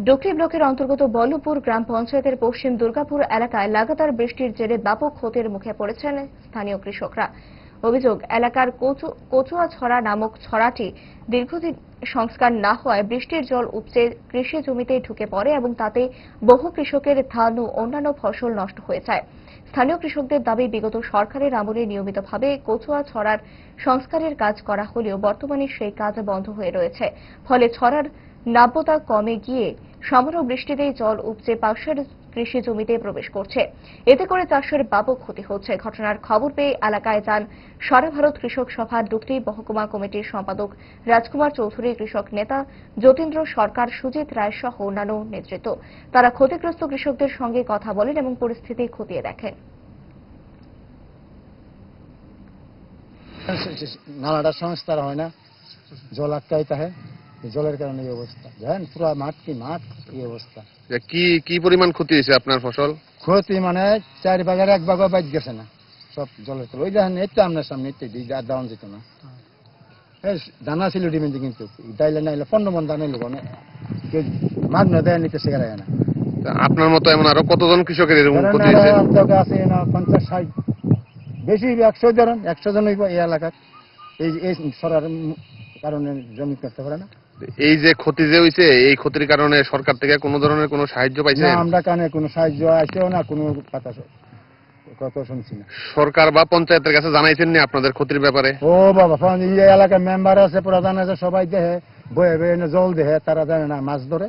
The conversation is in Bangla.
ডুকরি ব্লকের অন্তর্গত বল্লভপুর গ্রাম পঞ্চায়েতের পশ্চিম দুর্গাপুর এলাকায় লাগাতার বৃষ্টির জেরে ব্যাপক ক্ষতির মুখে পড়েছেন স্থানীয় কৃষকরা। অভিযোগ, এলাকার কচুয়াছড়া নামক ছড়াটি দীর্ঘদিন সংস্কার না হওয়ায় বৃষ্টির জল উপচে কৃষি জমিতে ঢুকে পড়ে এবং তাতে বহু কৃষকের ধান ও অন্যান্য ফসল নষ্ট হয়ে যায়। স্থানীয় কৃষকদের দাবি, বিগত সরকারের আমলে নিয়মিতভাবে কচুয়াছড়ার সংস্কারের কাজ করা হলেও বর্তমানে সেই কাজ বন্ধ হয়ে রয়েছে। ফলে ছড়ার নাব্যতা কমে গিয়ে সামান্য বৃষ্টিতেই জল উপচে পাশের কৃষি জমিতে প্রবেশ করছে। এতে করে চাষের ব্যাপক ক্ষতি হচ্ছে। ঘটনার খবর পেয়ে এলাকায় যান সারা ভারত কৃষক সভার ডুকরি মহকুমা কমিটির সম্পাদক রাজকুমার চৌধুরী, কৃষক নেতা যতীন্দ্র সরকার, সুজিত রায় সহ অন্যান্য নেতৃত্ব। তারা ক্ষতিগ্রস্ত কৃষকদের সঙ্গে কথা বলেন এবং পরিস্থিতি খতিয়ে দেখেন। নালাটা সংস্কার হয় না, জল আটকাই থাকে, জলের কারণে এই অবস্থা। জানেন পুরো মাঠ এই অবস্থা। কি পরিমাণ ক্ষতি হয়েছে আপনার ফসল? ক্ষতি মানে 4 ভাগের 1 ভাগও বাইক গেছে না, সব জলের তলে। ওই দেখেন এটা আপনার সামনে আর দেওয়া যেত না। দানা ছিল ডিমেন্দি, কিন্তু ডাইলে নাইলে 15 মন দানা নিল, মাগ না দেয় নিতে শেখা যায় না। আপনার মতো এমন আরো কতজন কৃষকের এরকম ক্ষতি হয়েছে? আছে না 50-60, বেশি 100 ধরেন, 100 জন হইব এই এলাকার। এই সরার কারণে জমি করতে পারে না। এই যে ক্ষতি যে হয়েছে, এই ক্ষতির কারণে সরকার থেকে কোনো ধরনের কোনো সাহায্য পাইছে? আমরা কানে কোনো সাহায্য আসেও না, কোনো কথা শুনছি না। সরকার বা পঞ্চায়েতের কাছে জানাইছেন না আপনাদের ক্ষতির ব্যাপারে? ও বাবা, এই এলাকার মেম্বার আছে, প্রধান আছে, সবাই দেখে বয়ে বয়ে জল দেহে, তারা জানে না মাছ ধরে।